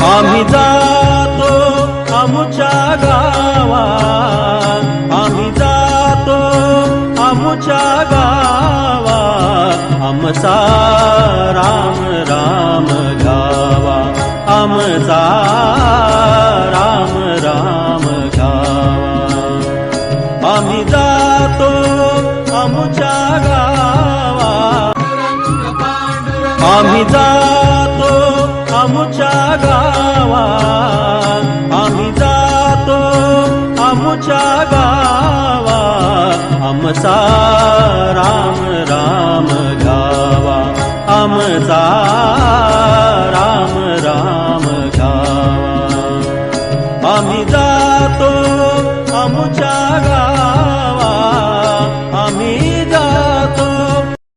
आम्ही जातो आमुच्या गावा, आम्ही जातो आमुच्या गावा, आमचा राम राम घ्यावा, आमचा राम राम घ्यावा. आम्ही जातो आमुच्या गावा, आम्ही जातो आमुच्या गावा, आम्ही जातो आमुच्या गावा, आमचा राम राम घ्यावा, आमचा